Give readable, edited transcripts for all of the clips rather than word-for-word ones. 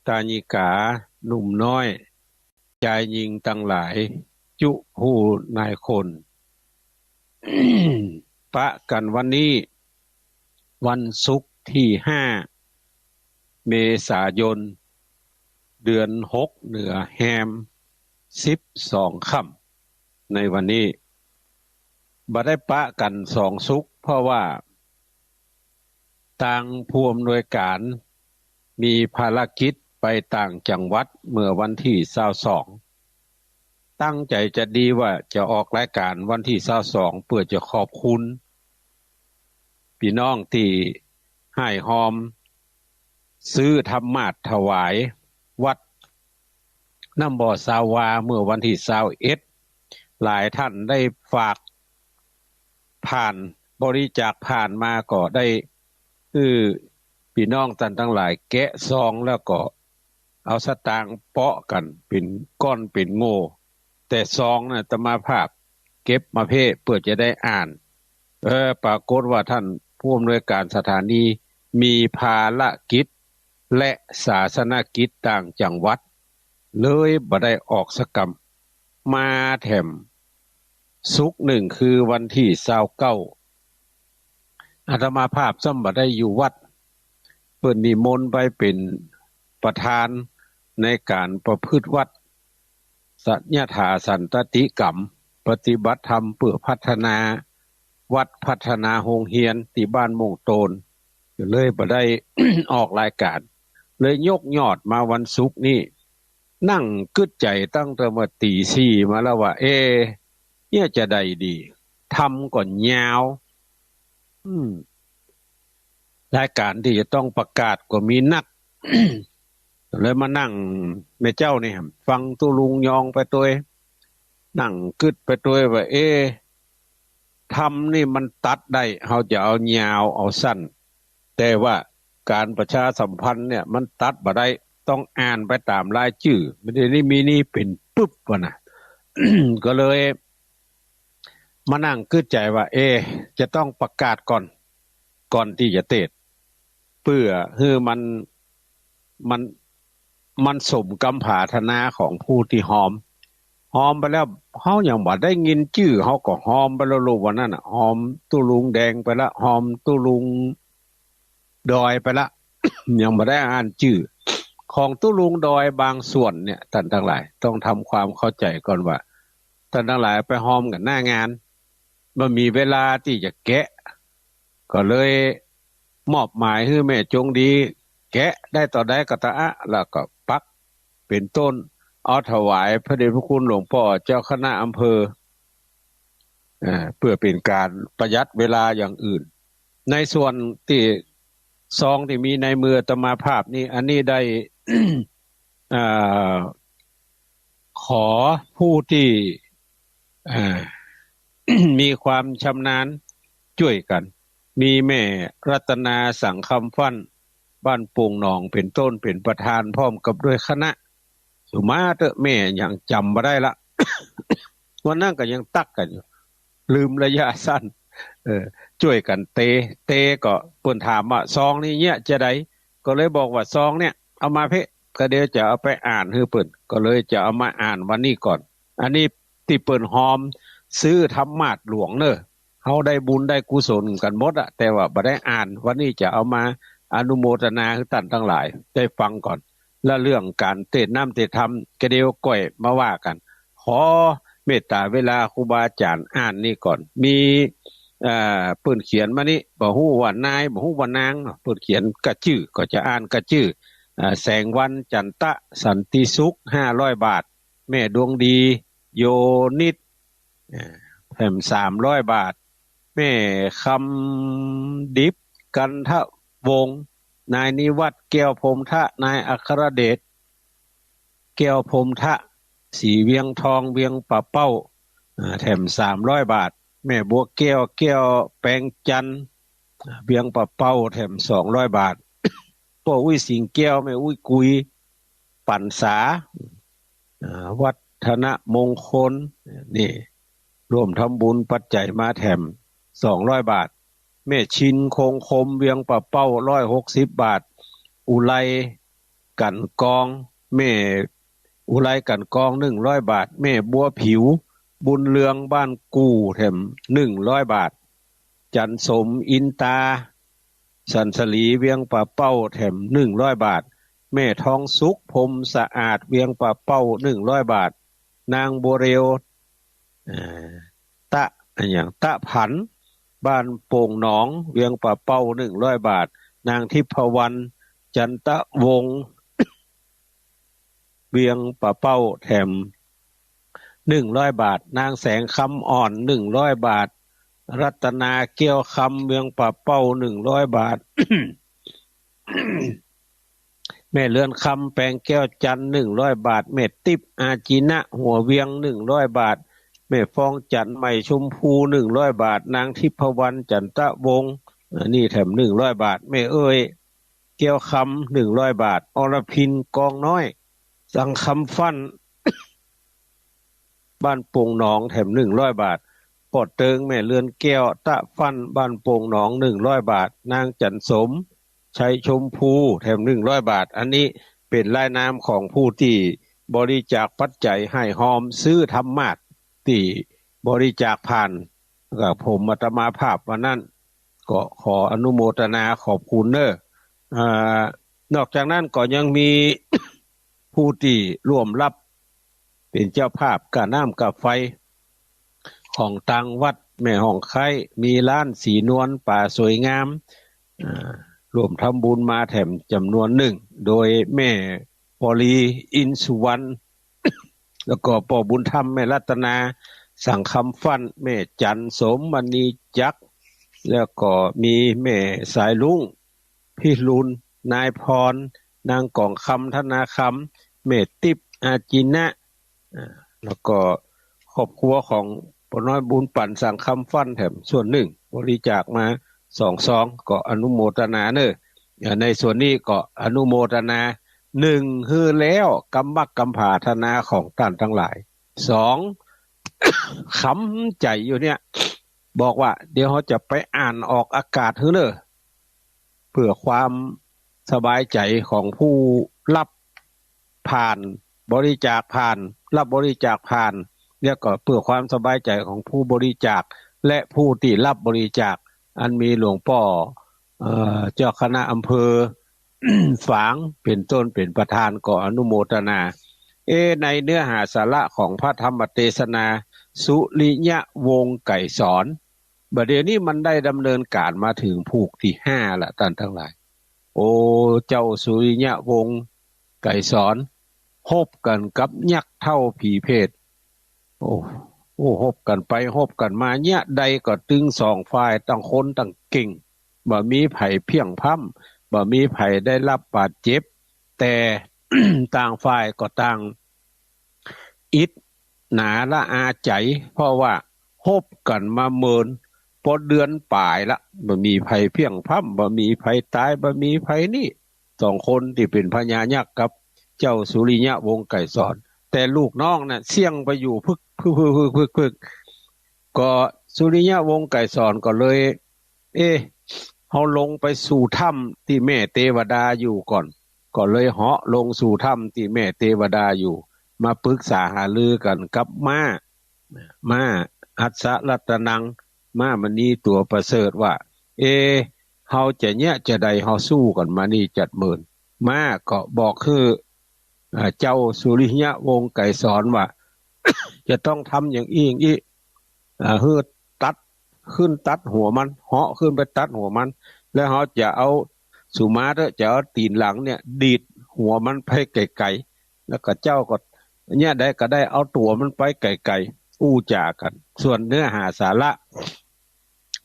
ตาญิกาหนุ่มน้อยชายหญิงตั้งหลายจุผู้นายคน ปะกันวันนี้วันศุกร์ที่5 เมษายนเดือน6เหนือแฮม12ค่ำในวันนี้บ่ได้ปะกัน2ศุกร์เพราะว่าต่างผู้อำนวยการมีภารกิจไปต่างจังหวัดเมื่อวันที่22ตั้งใจจะดีว่าจะออกรายการวันที่22เพื่อจะขอบคุณพี่น้องที่ให้หอมซื้อธรรมาสถวายวัดน้ำบ่อสาวาเมื่อวันที่21หลายท่านได้ฝากผ่านบริจาคผ่านมาก็ได้พี่น้องท่านทั้งหลายแกะซองแล้วก็เอาสตางค์เปาะกันเป็นก้อนเป็นโง่แต่ซองน่ะอาตมาภาพเก็บมาเพื่อจะได้อ่านปรากฏว่าท่านผู้อำนวยการสถานีมีภารกิจและศาสนกิจต่างจังหวัดเลยบ่ได้ออกสกรรมมาแถมศุกร์หนึ่งคือวันที่29อาตมาภาพซ้ำบ่ได้อยู่วัดเพิ่นนิมนต์ไปเป็นประธานในการประพฤติวัดสัญญาถาสันตติกรรมปฏิบัติธรรมเพื่อพัฒนาวัดพัฒนาโรงเรียนที่บ้านมงโตนเลยบ่ได้ ออกรายการเลยยกยอดมาวันศุกร์นี้นั่งกึดใจตั้งแต่เมื่อตีสี่มาแล้วว่าเนี่ยจะได้ดีทำก่อนยาวรายการที่จะต้องประกาศก็มีนัก เลยมานั่งแม่เจ้านี่ฟังตุลุงยองไปตัวนั่งกึดไปตัวว่าทำนี่มันตัดได้เขาจะเอายาวเอาสั้นแต่ว่าการประชาสัมพันธ์เนี่ยมันตัดบ่ได้ต้องอ่านไปตามรายชื่อไม่ได้นี่มีนี่เป็นปึ๊บวะนะ ก็เลยมานั่งกึดใจว่าจะต้องประกาศก่อนที่จะเทศเพื่อให้มันสมกำผาธนาของผู้ที่หอมไปแล้วเฮายังบ่ได้ยินชื่อเฮาก็หอมไปแล้ววันนั้นน่ะหอมตุลุงแดงไปละหอมตุลุงดอยไปละ ยังบ่ได้อ่านชื่อของตุลุงดอยบางส่วนเนี่ยท่านทั้งหลายต้องทำความเข้าใจก่อนว่าท่านทั้งหลายไปหอมกันหน้างานบ่มีเวลาที่จะแกะก็เลยมอบหมายให้แม่จงดีแกะได้ต่อได้ก็ตะอะแล้วก็ปักเป็นต้นเอาถวายพระเดชพระคุณหลวงพ่อเจ้าคณะอำเภอเพื่อเป็นการประหยัดเวลาอย่างอื่นในส่วนที่ซองที่มีในมืออาตมาภาพนี่อันนี้ได้ ขอผู้ที่ มีความชำนาญช่วยกันมีแม่รัตนาสังคำฟั่นบ้านโป่งหนองเป็นต้นเป็นประธานพร้อมกับด้วยคณะสุมาเตอะแม่ยังจำบ่ได้ละ วันนั้นก็ยังตักกันอยู่ลืมระยะสั้นช่วยกันเตก็เพิ่นถามว่าซองนี้เนี่ยจะได้ก็เลยบอกว่าซองเนี่ยเอามาก็เดี๋ยวจะเอาไปอ่านให้เพิ่นก็เลยจะเอามาอ่านวันนี้ก่อนอันนี้ที่เพิ่นหอมซื้อธรรมาสหลวงเนอะเฮาได้บุญได้กุศลกันหมดอะแต่ว่าบ่ได้อ่านวันนี้จะเอามาอนุโมทนาให้ท่านทั้งหลายได้ฟังก่อนแล้วเรื่องการเทศน์น้ำเทศน์ธรรมก็เดี๋ยวก้อยมาว่ากันขอเมตตาเวลาครูบาอาจารย์อ่านนี่ก่อนมีเพิ่นเขียนมานี่บ่ฮู้ว่านายบ่ฮู้ว่านางเพิ่นเขียนกระชื่อก็จะอ่านกระชื่อแสงวันจันตะสันติสุข500 บาทแม่ดวงดีโยนิดแถม300 บาทแม่คำดิบกันทะวงศ์นายนิวัฒน์แก้วพรหมทะนายอัครเดชแก้วพรหมทะสีเวียงทองเวียงปะเป้าแถม300 บาทแม่บัวแก้วแปลงจันทร์เวียงปะเป้าแถม200 บาทพ่ออุ้ยสิงแก้วแม่อุ้ยกุยปั่นสาวัฒนมงคลนี่ร่วมทำบุญปัจจัยมาแถม200 บาทแม่ชินคงคมเวียงปะเป้า160 บาทอุไล กันกองแม่อุไรกันกอง100 บาทแม่บัวผิวบุญเรืองบ้านกูแถม100 บาทจันสมอินตาสันสลีเวียงป่าเป้าแถม100 บาทแม่ทองสุขพรมสะอาดเวียงป่าเป้า100 บาทนางบัวเร็วตะอย่างตะผันบ้านโป่งหนองเวียงป่าเป้า100 บาทนางทิพวรรณจันตะวงศ์เวียงป่าเป้าแถม100 บาทนางแสงคำอ่อน100 บาทรัตนาเกี้ยวคำเวียงป่าเป้า100 บาท แม่เลือนคำแปลงแก้วจันทร์100 บาทแม่ติ๊บอาจีนะหัวเวียง100 บาทแม่ฟองจันทร์ใหม่ชมพู100 บาทนางทิพวรรณจันตะวงศ์นี่แถม100 บาทแม่เอ้ยเกี้ยวคำ100 บาทอรพินกองน้อยสังคำฟัน บ้านโป่งหนองแถม100 บาทปอดเติงแม่เลือนแก้วตะฟันบ้านโป่งหนอง100 บาทนางจันสมชัยชมพูแถม100 บาทอันนี้เป็นรายนามของผู้ที่บริจาคปัจจัยให้หอมซื้อธรรมะที่บริจาคผ่านกับผมอาตมาภาพวันนั้นก็ขออนุโมทนาขอบคุณเนนอกจากนั้นก็ยังมี ผู้ที่ร่วมรับเป็นเจ้าภาพกะน้ำกะไฟของทางวัดแม่ห้องไข่มีร้านสีนวลป่าสวยงามร่วมทำบุญมาแถมจำนวนหนึ่งโดยแม่ปอลีอินสุวรรณ แล้วก็ป่อบุญธรรมแม่รัตนาสั่งคำฟันแม่จันสมมณีจักรแล้วก็มีแม่สายลุงพี่ลุนนายพรนางกองคำธนาคำแม่ติบอาจินะแล้วก็ครอบครัวของปน้อยบุญปั่นสั่งคำฟันแถมส่วนหนึ่งบริจาคมา2 ซองก็อนุโมทนาเนอะในส่วนนี้ก็อนุโมทนา1คือแล้วกำบักกำผาธนาของท่านทั้งหลาย2 ขำใจอยู่เนี่ยบอกว่าเดี๋ยวเขาจะไปอ่านออกอากาศเนอะเพื่อความสบายใจของผู้รับผ่านบริจาคผ่านรับบริจาคผ่านเนี่ยก็เพื่อความสบายใจของผู้บริจาคและผู้ที่รับบริจาคอันมีหลวงพ่อเจ้าคณะอำเภอ ฝางเป็นต้นเป็นประธานก็อนุโมทนาในเนื้อหาสาระของพระธรรมเทศนาสุริยะวงศ์ไก่สอนบัดเดี๋ยวนี้มันได้ดำเนินการมาถึงผูกที่5ละท่านทั้งหลายโอ้เจ้าสุริยะวงศ์ไก่สอนฮบกันกับยักษ์เท่าผีเพศโอ้ฮบกันไปฮบกันมาเนี่ยใดก็ตึง2 ฝ่ายต่างคนต่างเก่งบ่มีไผเพียงพำบ่มีไผได้รับบาดเจ็บแต่ ต่างฝ่ายก็ต่างอิจหนาละอาใจเพราะว่าฮบกันมาเมินพอเดือนป่ายละบ่มีไผเพียงพำบ่มีไผตายบ่มีไผนี่2 คนที่เป็นพญายักษ์กับเจ้าสุริยะวงศ์ไก่สอนแต่ลูกน้องน่ะเสี่ยงไปอยู่พึกก็สุริยะวงศ์ไก่สอนก็เลยเฮาลงไปสู่ถ้ำที่แม่เทวดาอยู่ก่อนก็เลยเหาะลงสู่ถ้ำที่แม่เทวดาอยู่มาปรึกษาหารือกันกับม้าอัศรัตนังม้ามณีตัวประเสริฐว่าเฮาจะเนี่ยจะใดเฮาสู้กันมานี่จัดหมื่นม้าก็บอกคือเจ้าสุริยะวงศ์ไก่สอนว่า จะต้องทำอย่างอี้เฮือตัดขึ้นตัดหัวมันเหาะขึ้นไปตัดหัวมันแล้วเขาจะเอาสุมาเถอะจะเอาตีนหลังเนี่ยดีดหัวมันไปไกลๆแล้วก็เจ้าก็เนี่ยได้ก็ได้เอาตัวมันไปไกลๆอู้จากันส่วนเนื้อหาสาระ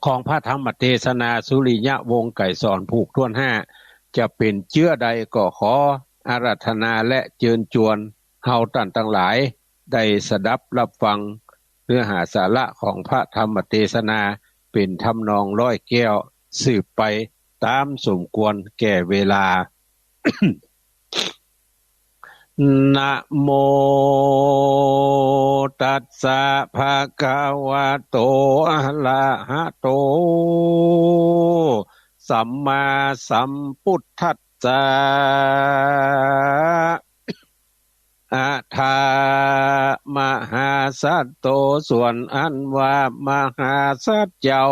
ของพระธรรมเทศนาสุริยะวงศ์ไก่สอนผูกท่วน5จะเป็นเชื้อใดก็ขออาราธนาและเชิญชวนเฮาท่านทั้งหลายได้สดับรับฟังเนื้อหาสาระของพระธรรมเทศนาเป็นทำนองร้อยแก้วสืบไปตามสมควรแก่เวลา นะโมตัสสะภะคะวะโตอะระหะโตสัมมาสัมพุทธัสสะ สัตโตส่วนอันว่ามหาสัตเจ้า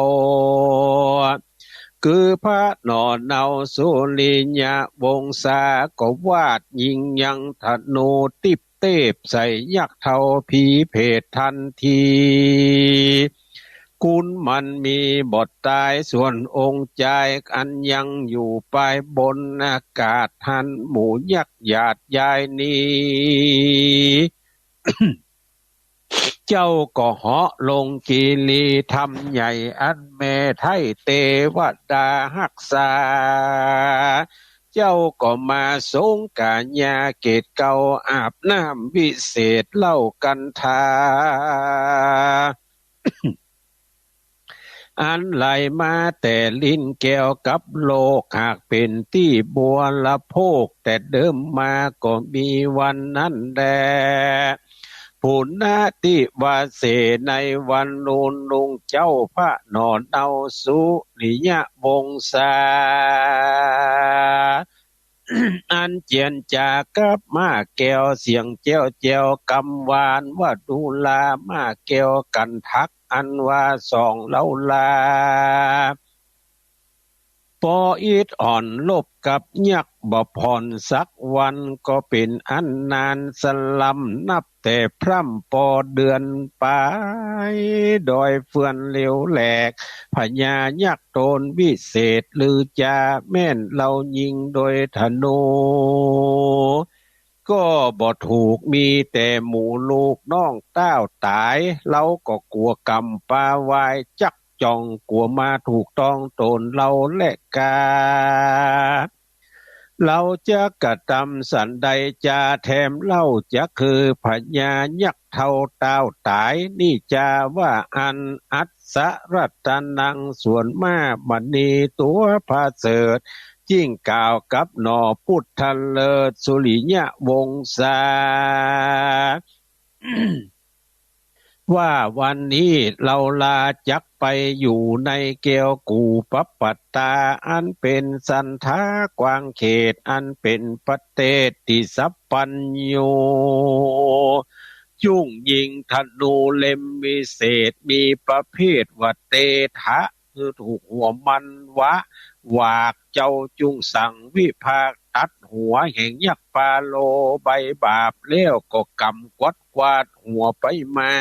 คือพระหนอเนาสุริยะวงศาก็วาดยิงยังธนูติบเตบใส่ยักษ์เท่าผีเพศทันทีคุณมันมีบทตายส่วนองค์ใจอันยังอยู่ไปบนอากาศทันหมู่ยักษ์หยาดยายนี้ เจ้าก็เหาะลงกีรีทำใหญ่อันแม่ไทยเทวดาหักษาเจ้าก็มาสงกาญาเกตเก่าอาบน้ำวิเศษเล่ากันทา อันไหลมาแต่ลิ้นแก้วกับโลกหากเป็นที่บัวละโพกแต่เดิมมาก็มีวันนั้นแดผู้นาติวาเสในวันนูนลุงเจ้าพระนอนเอาสุริยะวงศา อันเจียนจากกับมาแก้วเสียงเจ้าเจ้ากำวานว่าดูลามาแก้วกันทักอันว่าสองเล่าลาปออีดอ่อนลบกับยักษ์บ่ผ่อนสักวันก็เป็นอันนานสลัมนับแต่พร่ำปอเดือนไปดอยเฟือนเหลวแหลกพญายักษ์โตนวิเศษลือจาแม่นเรายิงโดยธนูก็บ่ถูกมีแต่หมู่ลูกน้องเต้าตายเราก็กลัวกรรมปาวายจักจ้องกลัวมาถูกต้องตนเราและกาเราจะกระทำสันใดจะแถมเล่าจะคือพญายักษ์เท่าเต้าตายนี่จะว่าอันอัศรัตนังส่วนมามณีตัวพาเสดจิ้งกล่าวกับหนอพุทธเลิศสุริยะวงศา ว่าวันนี้เราลาจักไปอยู่ในเกียวกูปัปปัตตาอันเป็นสันทากวางเขตอันเป็นประเทศติสัพปัญโยจุ่งยิงธนูเล่มวิเศษมีประเภทวัดเตทะคือถูกหัวมันวะวากเจ้าจุงสั่งวิภาคตัดหัวแห่งยักษ์ปาโลใบบาปเลี้ยวก็กำกวาดหัวไปมา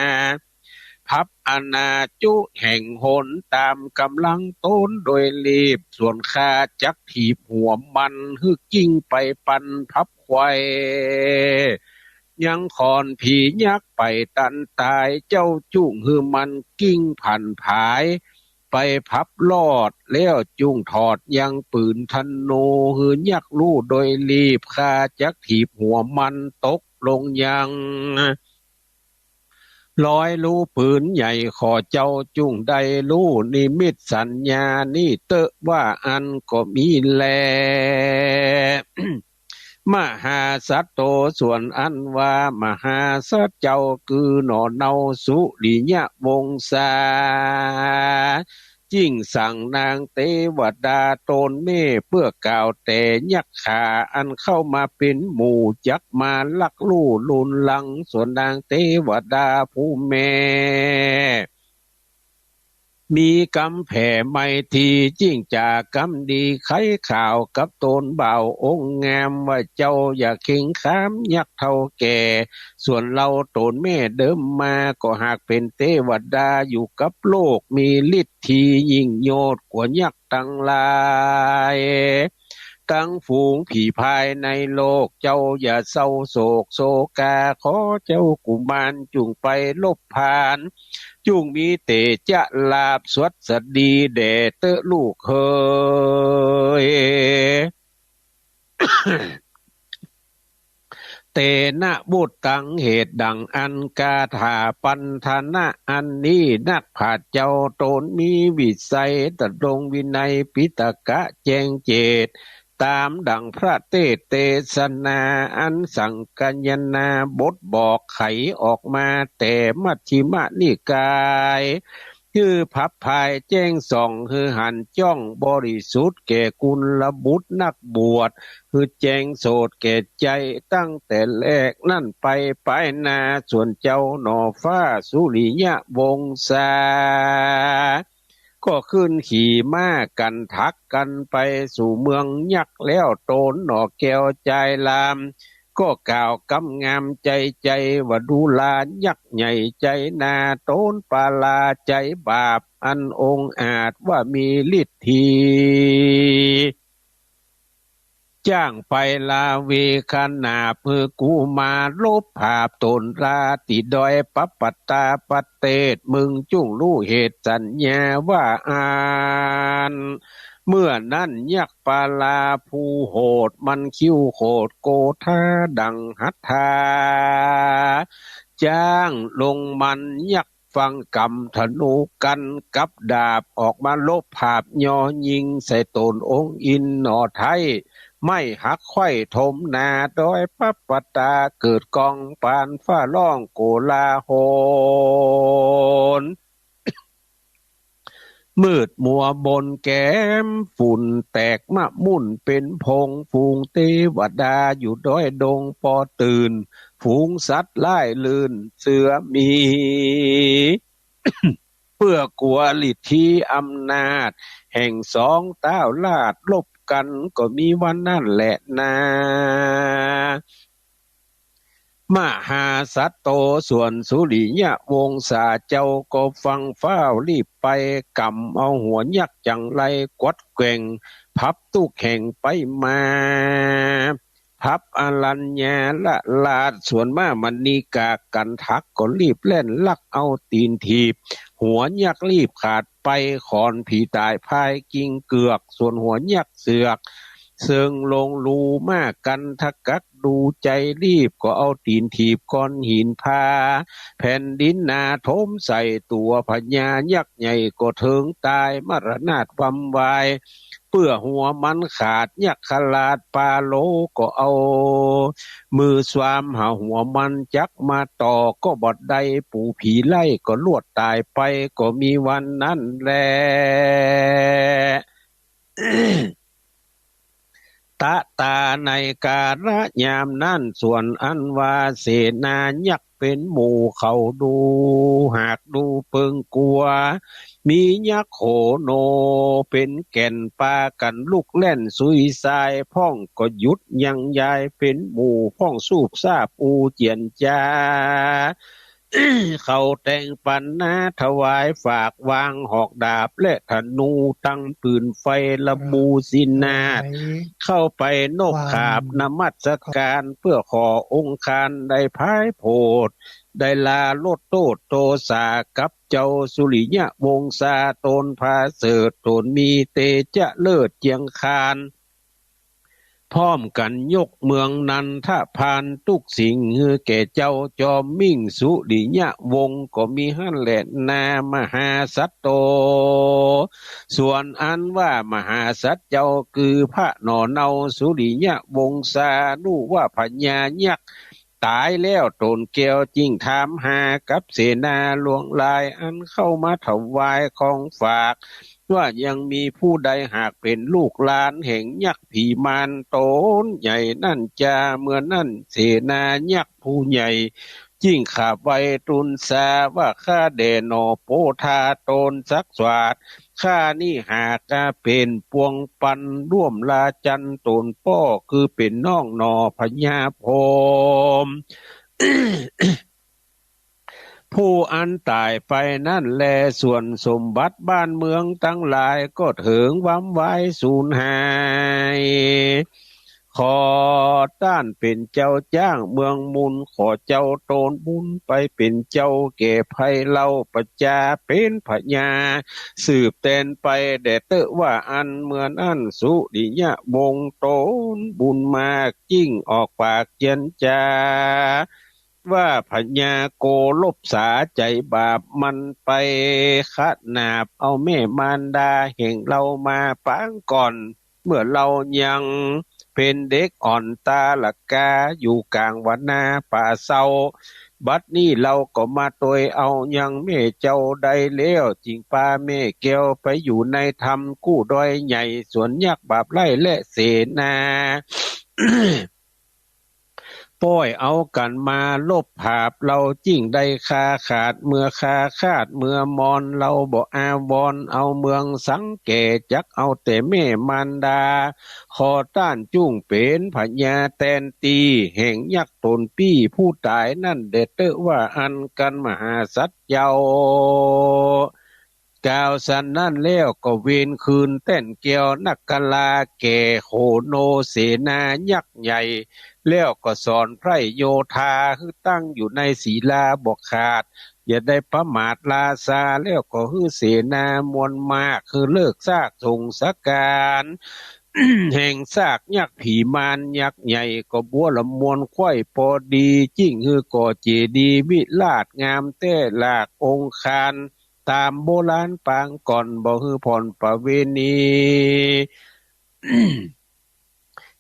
พับอนาจุแห่งหนตามกำลังต้นโดยรีบส่วนข้าจักถีบหัวมันฮึกกิ้งไปปันพับควายยังคอนผียักษ์ไปตันตายเจ้าจุ้งฮือมันกิ้งผ่านผายไปพับลอดแล้วจุ้งถอดยังปืนธนูฮือยักษ์ลู่โดยรีบข้าจักถีบหัวมันตกลงยังร้อยรู้ปืนใหญ่ขอเจ้าจุ้งได้รู้นิมิตสัญญานี่เตอะว่าอันก็มีแล มหาสัตโตส่วนอันว่ามหาสัตเจ้าคือหนอเนาสุริยะวงศาจิ้งสั่งนางเทวดาตนเม่เพื่อกล่าวแต่ยักษ์ขาอันเข้ามาเป็นหมู่จักมาลักลู่ลุนลังส่วนนางเทวดาผู้แม่มีกำแผ่ไม่ทีจิ้งจากกำดีไขข่าวกับตนเบาองค์งามว่าเจ้าอย่าเข่งขามยักษ์เท่าแก่ส่วนเราตนแม่เดิมมาก็หากเป็นเทวดาอยู่กับโลกมีฤทธิ์ที่ยิ่งโยดกว่ายักษ์ทั้งหลายตั้งฝูงผีภายในโลกเจ้าอย่าเศร้าโศกโศกาขอเจ้ากุมารจุงไปลบผ่านจุงมีเตจะลาบสวัสดีแด่เตอลูกเฮย เตนะบุตตังเหตุดังอันกาถาปันธนะอันนี้นักผาเจ้าตนมีวิสัยตดงวินัยปิตกะแจงเจตตามดังพระเทศนาอันสังกัญญนาบทบอกไขออกมาแต่มัชฌิมนิกาย คือพับภายแจ้งส่องคือหันจ้องบริสุทธิ์แก่กุลบุตรนักบวชคือแจ้งโสดแก่ใจตั้งแต่แรกนั่นไปนาส่วนเจ้าหน่อฟ้าสุริยะวงศาก็ขึ้นขี่ม้ากันทักกันไปสู่เมืองยักษ์แล้วโตนหน่อแก้วใจลามก็กล่าวกำงามใจว่าดูลายักษ์ใหญ่ใจนาโตนปาลาใจบาปอันองอาจว่ามีฤทธีจ้างไปลาเวคนาเพื่อกูมาลบภาพตนราติดอยปัปปตาปเตศมึงจุ้งรู้เหตุสัญญาว่าอ่านเมื่อนั้นยักษ์ปาลาผู้โหดมันคิ้วโคดโกธาดังหัตถาจ้างลงมันยักษ์ฟังกำธนูกันกับดาบออกมาลบภาพยอยิงใส่ตนองค์อินหนอไทยไม่หักไข้ถมนาโดยปัปปตาเกิดกองปานฟ้าล่องโกลาโหนมืดมัวบนแก้มฝุ่นแตกมะมุ่นเป็นพงฟูงเทวดาอยู่ด้อยดงปอตื่นฝูงสัตว์ไล่ลื่นเสือมี เพื่อกลัวฤทธิอำนาจแห่งสองเต้าลาดลบกันก็มีวันนั่นแหละนะมหาสัตโตส่วนสุริยะวงศาเจ้าก็ฟังฟ้าวรีบไปกำเอาหัวยักษ์จังไรกวัดแกว่งพับตู้แข่งไปมาพับอรัญญาละลาดส่วนมามณีกากันทักก็รีบเล่นลักเอาตีนถีบหัวยักษ์รีบขาดไปขอนผีตายพายกิ่งเกือกส่วนหัวยักษ์เสือกเซิงลงรูมากกันทักกักดูใจรีบก็เอาตีนถีบก้อนหินพาแผ่นดินนาทมใส่ตัวพญายักษ์ใหญ่ก็ถึงตายมรณาถวำวายเปื่อหัวมันขาดยักษ์ขลาดปาโลก็เอามือสวามหาหัวมันจักมาต่อก็บอดใดปู่ผีไล่ก็ลวดตายไปก็มีวันนั้นแล ตะตาในการะยามนั่นส่วนอันว่าเสนายักษ์เป็นหมู่เขาดูหากดูเปิงกลัวมียักษ์โหโนเป็นแก่นปากันลูกเล่นสุยทรายพ่องก็หยุดยังยายเป็นหมู่พ่องสูบซาปูเจียนจา เขาแต่งปันนาถวายฝากวางหอกดาบและธนูตั้งปืนไฟระบูสินาถเข้าไปนกขาบนมัสการเพื่อขอองค์คารได้พายโพธได้ลาโลดโตดโตสากับเจ้าสุริยะวงศาตนพาเสดตนมีเตจะเลิศเจียงคานพร้อมกันยกเมืองนันทพานทุกสิ่งแก่เจ้าจอมมิ่งสุริยะวงศ์ก็มีหั่นแหละนามหาสัตโตส่วนอันว่ามหาสัตเจ้าคือพระหนอเนาสุริยะวงศาดูว่าพญายักษ์ตายแล้วตนแก้วจิ้งถามหากับเสนาหลวงลายอันเข้ามาถวายของฝากว่ายังมีผู้ใดหากเป็นลูกหลานแห่งยักษ์ผีมารโตนใหญ่นั่นจะเมื่อนั่นเสนายักษ์ผู้ใหญ่จิ้งขาบไว้ตุนสาว่าข้าเดนอโปธาตนสักสวาดข้านี่หากเป็นปวงปันร่วมลาจันตนป้อคือเป็นน้องนอพญาพรหม ผู้อันตายไปนั่นแลส่วนสมบัติบ้านเมืองทั้งหลายก็ถึงว้ำไว้สูญหายขอต้านเป็นเจ้าจ้างเมืองมุนขอเจ้าโตนบุญไปเป็นเจ้าแก่ภัยเล่าปัจจาเป็นพญาสืบแตนไปแด่เตอะว่าอันเหมือนอันสุริยะวงศ์โตนบุญมากยิ่งออกปากเจียนจาว่าพญาโกลบสาใจบาปมันไปขนาบเอาแม่มารดาแห่งเรามาปางก่อนเมื่อเรายังเป็นเด็กอ่อนตาละกาอยู่กลางวันนาป่าเศร้า บัดนี้เราก็มาตวยเอายังแม่เจ้าได้แล้วจริงปาแม่แก้วไปอยู่ในธรรมกู้ดอยใหญ่สวนยักษ์บาปไล่และเสนา ป้อยเอากันมาลบภาพเราจิ้งได้คาขาดเมื่อคาคาดเมื่อมอนเราบ่อาวรเอาเมืองสังเกตจักเอาแต่แม่มันดาขอต้านจุ้งเป็นพญาแตนตีแห่งยักษ์ตนปี้ผู้ตายนั่นเด็ดเตอว่าอันกันมหาสัจเจ้ากล่าวสันนั่นแล้วก็เวีนคืนเต้นเกี่ยวนักกลาแก่โหโนเสนายักษ์ใหญ่แล้วก็สอนไพรโยธาคือตั้งอยู่ในศีลาบอกขาดอย่าได้ประมาทลาซาแล้วก็คือเสนามวลมากคือเลิกซากทงสการ แห่งซากยักษ์ผีมารยักษ์ใหญ่ก็บัวละมวลควายพอดีจิ้งคือก่อเจดีย์วิลาศงามแต้หลากองคารตามโบราณปางก่อนบ่ฮือผ่อนประเวณี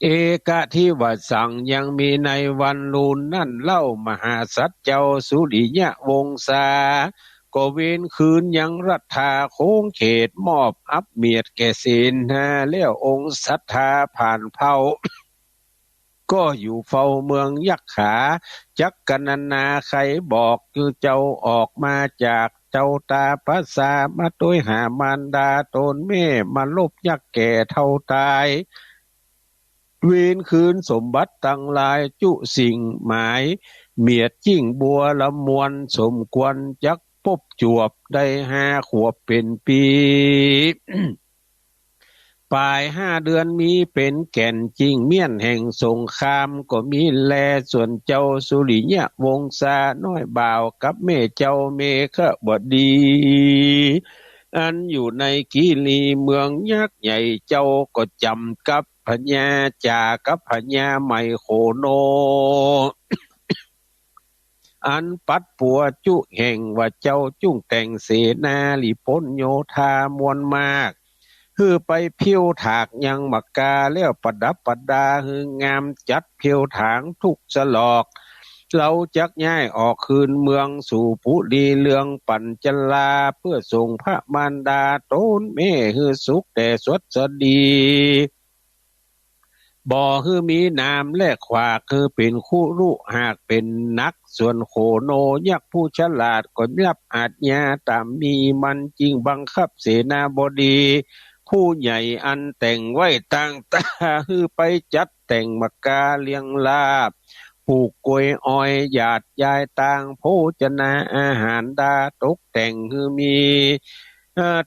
เอกะที่ว่าสั่งยังมีในวันลูนนั่นเล่ามหาสัจเจ้าสุริยะวงศาก็เว้นคืนยังรัฐาโค้งเขตมอบอับเมียดแก่ศีลแล้วองค์ศรัทธาผ่านเผา ก็อยู่เฝ้าเมืองยักขาจักกันนาใครบอกคือเจ้าออกมาจากเจ้าตาภาษามาต้วยหามารดาตนแม่มาลบยักแก่เท่าตายเวีนคืนสมบัติตั้งหลายจุสิ่งหมายเมียดจิ้งบัวละมวนสมควรจักพบจวบได้5 ขวบเป็นปี ปลาย5 เดือนมีเป็นแก่นจริงเมียนแห่งสงครามก็มีแลส่วนเจ้าสุริยะวงศาน้อยบ่าวกับแม่เจ้าเมฆบดีอันอยู่ในกีรีเมืองยักษ์ใหญ่เจ้าก็จำกับพญาจากับพญาไมโคโน อันปัดปัวจุแห่งว่าเจ้าจุ้งแต่งเสนาลิพลโยธามวลมากคือไปเพียวถากยังมักกาแล้วประดับประดาคืองามจัดเพียวถางทุกสลอกเราจักย้ายออกคืนเมืองสู่ผู้ดีเลืองปัญจลาเพื่อส่งพระมารดาโตนแม่คือสุขแต่สดสดีบ่คือมีนามและขวาคือเป็นคู่รู้หากเป็นนักส่วนโขโนยักษ์ผู้ฉลาดก็รับอาจญาตามมีมันจริงบังคับเสนาบดีผู้ใหญ่อันแต่งไว้ต่างตาคือไปจัดแต่งมกาเลี้ยงลาบผูกกล้วยอ้อยหยาดยายต่างโภชนาอาหารดาตกแต่งคือมี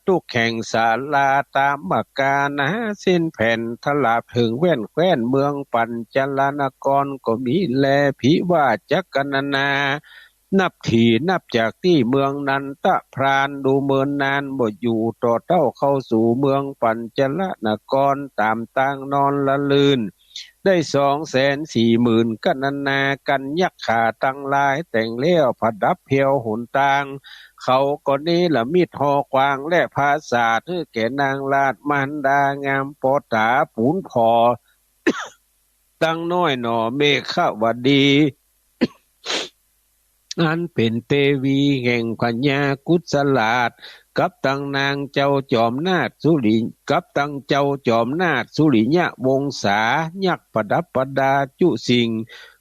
ตุกแข่งศาลาตามมกานะเส้นแผ่นทลาบถึงแว่นแคว้นเมืองปัญจลานกรก็มีแลพิว่าจักกันนานับถี่นับจากที่เมืองนันตะพรานดูเมินนานบ่อยู่ต่อเต้าเข้าสู่เมืองปัญจลนกรตามต่างนอนละลื่นได้240,000กันนากันยักขาตั้งลายแต่งเลี้ยวผัดดับเพียวหุนตางเขาก็นี้ละมีดหอกวางและภาษาที่แก่นางลาดมันดางามปอตาปูนพอ ตั้งน้อยหนอเมฆวดี อันเป็นเตวีแห่งพญากุศลาดกับตังนางเจ้าจอมนาถสุริกับตังเจ้าจอมนาถสุริยะวงศายักษ์ประดับประดาจุสิง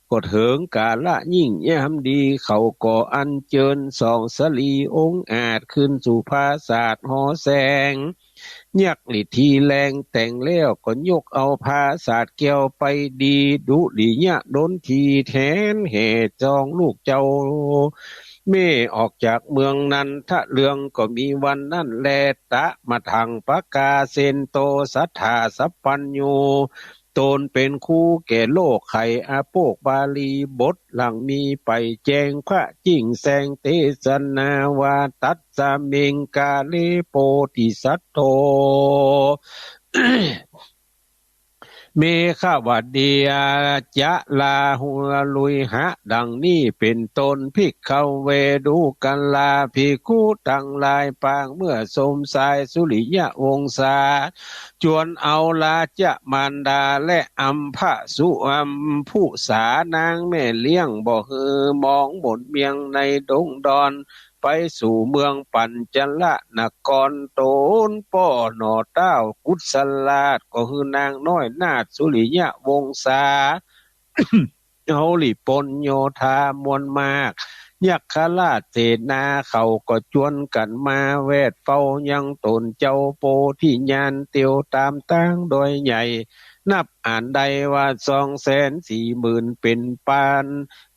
ก็เถิงกาละยิ่งยามดีเขาก่ออันเจิญสองสลีองค์อาจขึ้นสู่ภาศาสหอแสงยักษ์ลิทีแรงแต่งแล้วก็ยกเอาภาศาสแก้วไปดีดุดิยะดนทีแทนเหตุจองลูกเจ้าเม่ออกจากเมืองนั้นทะเลืองก็มีวันนั่นแลตะมาทางปากาเซนโตสัทธาสัพปัญโยตนเป็นคู่แก่โลกไขอาโปกบาลีบทหลังมีไปแจงพระจิ้งแสงเทศนาวาตัสสะเมงกาเลโปติสัตโต เมฆวดียจะลาหุลลุยหะดังนี้เป็นตนภิกขเวดูกันลาภิกขุตั้งหลายปางเมื่อสมสายสุริยวงศาจวนเอาลาจะมารดาและอัมพะสุอัมผู้สานางแม่เลี้ยงบ่ฮือมองบนเมียงในดงดอนไปสู่เมืองปัญจละนครโตนป้อหนอเต้ากุศลาชก็คือนางน้อยนาถสุริยวงศา เอาหลีปนโยธามวลมากยักขราชเสนาเขาก็จวนกันมาแวดเฝ้ายังตนเจ้าโปที่ยานเตียวตามตั้งโดยใหญ่นับอ่านได้ว่า240,000เป็นปาน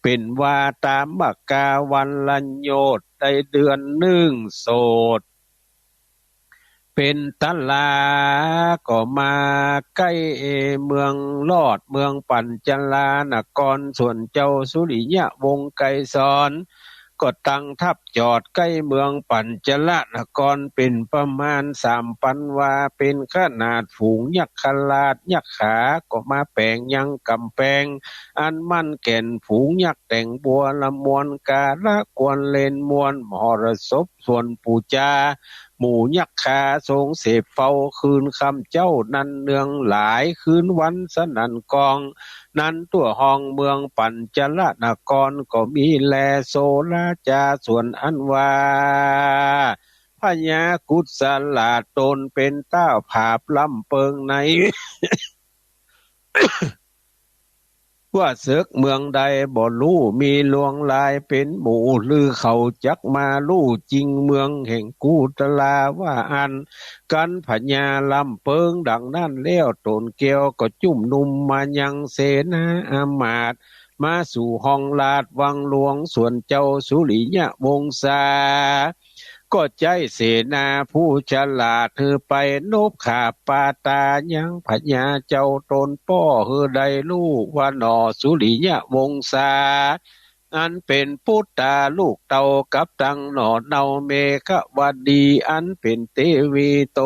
เป็นว่าตามบักกาวันลัญโยตได้เดือนหนึ่งโสดเป็นตลาก็มาใกล้เมืองลอดเมืองปัญจลานครส่วนเจ้าสุริยวงศ์ไกรสอนก็ตั้งทัพจอดใกล้เมืองปัญจละนครเป็นประมาณ3,000 วาเป็นขนาดฝูงยักษ์ขลาดยักษ์ขาก็มาแปลงยังกำแพงอันมั่นแก่นฝูงยักษ์แต่งบัวละมวนกาละกวนเลนมวนมหรสพส่วนปูจาหมู่ยักษ์ขาทรงเสพเฝ้าคืนคำเจ้านันเนืองหลายคืนวันสนันกองนั้นตัวห้องเมืองปัญจละนครก็มีแลโซลาจาส่วนอันว่าพญากุศลาตนเป็นเต้าผาบลำเปิงใน ว่าเสกเมืองใดบ่รู้มีลวงลายเป็นหมู่ลือเขาจักมารู้จริงเมืองแห่งกูตลาว่าอันกันพญาลำเปิงดังนั้นแล้วตนเกียวก็จุ่มนุมมายังเสนาอามาตย์มาสู่ห้องลาดวังหลวงส่วนเจ้าสุริยวงศาก็ใจเสนาผู้ฉลาดเธอไปนบขาปาตายังพญาเจ้าตนป้อเฮอได้ลูกว่าหนอสุริยวงศาอันเป็นพุทธาลูกเต่ากับตังหนอเนาเมฆวดีอันเป็นเทวีโต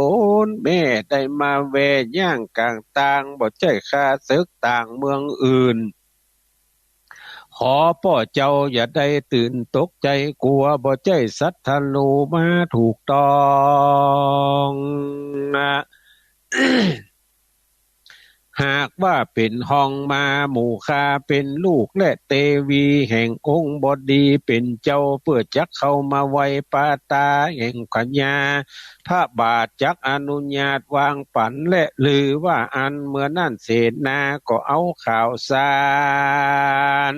นแม่ได้มาแวย่างกลางต่างบ่ใจข้าศึกต่างเมืองอื่นขอพ่อเจ้าอย่าได้ตื่นตกใจกลัวบ่ใจสัทธาโลมาถูกต้องนะ หากว่าเป็นห้องมาหมู่คาเป็นลูกและเตวีแห่งองค์บดีเป็นเจ้าเพื่อจักเข้ามาไว้ปาตาแห่งขญาพระบาทจักอนุญาตวางปันและลือว่าอันเมื่อนั่นเสนาก็เอาข่าวสาร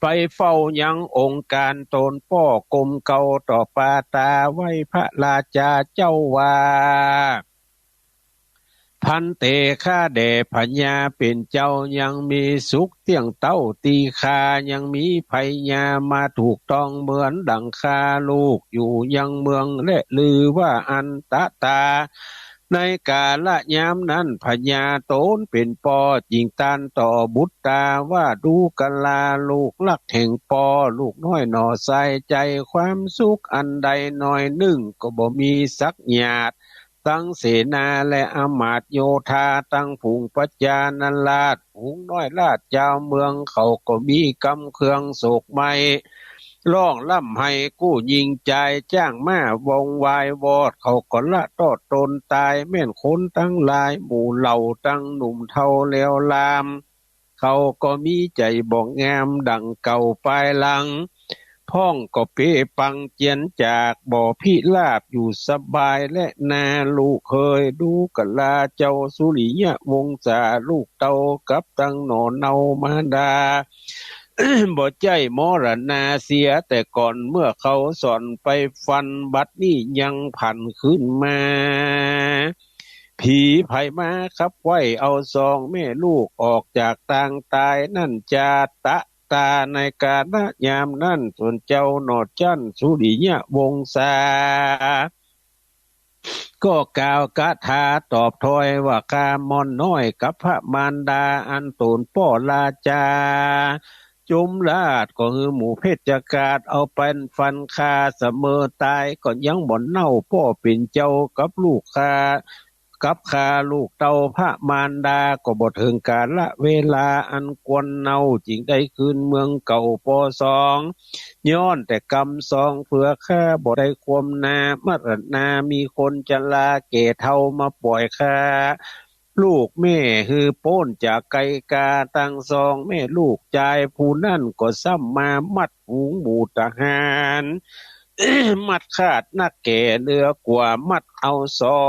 ไปเฝ้ายังองค์การตนป้อกรมเก่าต่อปาตาไว้พระราชาเจ้าว่าพันเตฆาแด่พญาเป็นเจ้ายังมีสุขเที่ยงเต้าตีคายังมีพญามาถูกต้องเหมือนดังคาลูกอยู่ยังเมืองและลือว่าอันตะตาในกาละยามนั้นพญาโตนเป็นปอจิงตานต่อบุตรตาว่าดูกะลาลูกลักแห่งปอลูกน้อยหน่อใส่ใจความสุขอันใดหน่อยหนึ่งก็บ่มีสักหยาดตั้งเสนาและอมาตย์โยธาตั้งฝูงปัจจานันลาดฝูงน้อยลาดเจ้าเมืองเขาก็มีกำเครื่องโศกไม่ร้องล่ำให้กู้ยิงใจจ้างมาวงวายวอดเขาก็ละตอดตนตายแม่นคนตั้งหลายหมู่เหล่าตั้งหนุ่มเท่าแล้วลามเขาก็มีใจบอกงามดังเก่าปลายหลังพ่องก็เปปังเจียนจากบ่อพิลาบอยู่สบายและนาลูกเคยดูกะลาเจ้าสุริยวงศาลูกเต้ากับตั้งหนอเนามาดา บ่ใจมรณาเสียแต่ก่อนเมื่อเขาสอนไปฟันบัดนี้ยังผันขึ้นมาผีไผมาขับไว้เอาซองแม่ลูกออกจากต่างตายนั่นจาตะตาในกาลยามนั่นส่วนเจ้าหนอดจันสุริยวงศาก็กล่าวกถาตอบถอยว่ากามอนน้อยกับพระมารดาอันตนป้อลาจาจุมลาดก็คือหมู่เพชฌฆาตเอาเป็นฟันคาเสมอตายก็ยังบ่เน่าพ่อเป็นเจ้ากับลูกคา กับข้าลูกเต้าพระมารดาก็บ่ถึงกาลละเวลาอันควรเนาจึงได้คืนเมืองเก่าปอสองย้อนแต่กรรมสองเพื่อข้าบ่ได้ความนามรณามีคนจะลาเก่เท่ามาปล่อยข้าลูกแม่คือโป้นจากไกกาตั้งสองแม่ลูกชายผู้นั่นก็ซ้ำมามัดฝูงหมู่ทหาร มัดขาดนักแก่เหลือกว่ามัดเอาสอ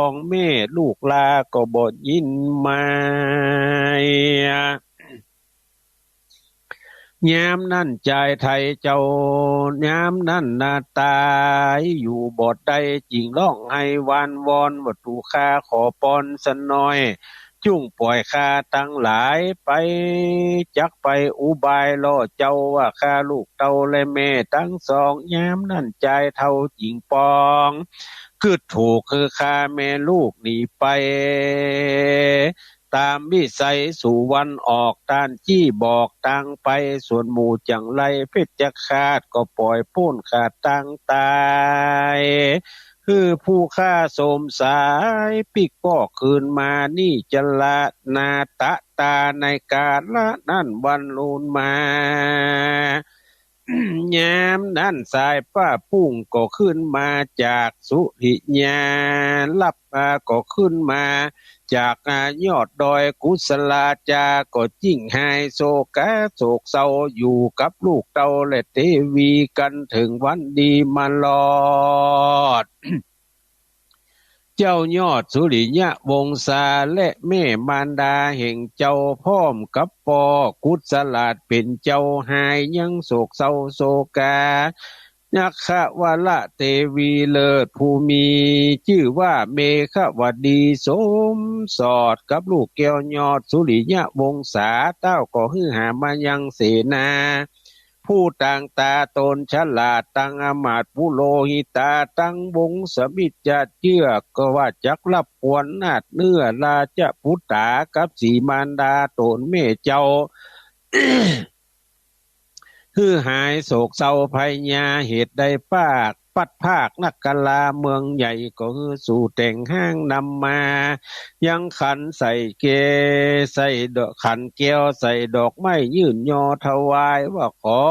งแม่ลูกลาก็บ่ยินมายามนั่นใจไทยเจ้ายามนั่นนาตายอยู่บอดใดจริงร้องให้วานวอนวัตถุค่าขอปอนสนน้อยจุ่งปล่อยค่าตั้งหลายไปจักไปอุบายล่อเจ้าว่าค่าลูกเต้าและแม่ทั้งสองยามนั่นใจเท่าจริงปองคือถูกคือค่าแม่ลูกหนีไปตามวิสัยสู่วันออกตานจี้บอกตังไปส่วนหมู่จังไรเพชรจะขาดก็ปล่อยพ้นขาดตังตายคือผู้ฆ่าสมสายปิกก็คืนมานี่จะละนาตะตาในกาลละนั่นวันลูนมา ยามนั้นสายป้าพุ่งก็ขึ้นมาจากสุริยาลับก็ขึ้นมาจากยอดดอยกุศลาจาก็จิ้งหายโศกโศกเศร้าอยู่กับลูกเต้าและเทวีกันถึงวันดีมาลอด เจ้ายอดสุริยะวงศาและแม่มารดาแห่งเจ้าพร้อมกับปอกุศลาดเป็นเจ้าหายยังโศกเศร้าโศกานักขวละเทวีเลิศภูมิชื่อว่าเมฆวดีสมสอดกับลูกแก้วยอดสุริยะวงศาเต้าก็ฮือหามายังเสนาผู้ต่างตาตนฉลาดตั้งอมาตผู้โลหิตาตั้งวงสมิจจะเชื่อก็ว่าจักรับควรนาดเนื้อราชพุตตากับสีมารดาตนแม่เจ้า คือหายโศกเศร้าภัยญาเหตุใดปากปัดภาคนักกลาเมืองใหญ่ก็คือสู่แต่งห้างนำมายังขันใส่เกใส่ดอกขันแก้วใส่ดอกไม้ยื่นยอถวายว่าขอ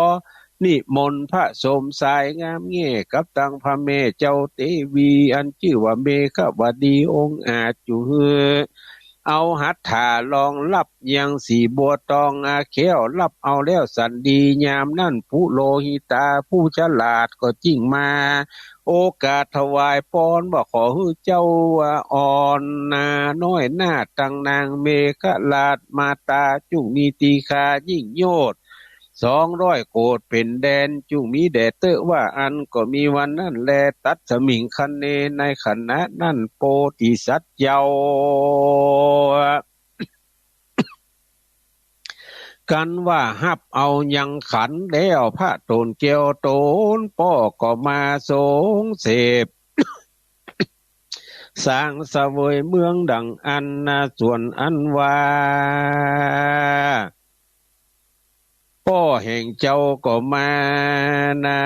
นิมนต์พระสมสายงามเง่กับตังพระเมเจ้าเทวีอันชื่อว่าเมฆวดีองค์อาจจุเฮเอาหัตถาลองรับยังสีบัวตองอาเขี้ยวรับเอาแล้วสันดียามนั่นผู้โลหิตาผู้ฉลาดก็จิ้งมาโอกาสถวายพรว่าขอให้เจ้าอ่อนนาน้อยหน้าตังนางเมฆลาดมาตาจุมีตีคายิ่งโยด200 โกฏเป็นแดนจุมีแดดเตอว่าอันก็มีวันนั้นแลตัดสมิงคันเนในขณะนั้นโปติสัตเยากันว่าฮับเอายังขันแล้วพระโตนเกียวโตนป้อก็มาสงเสพ สร้างเสวยเมืองดังอันนาส่วนอันว่าพ่อแห่งเจ้าก็มานะ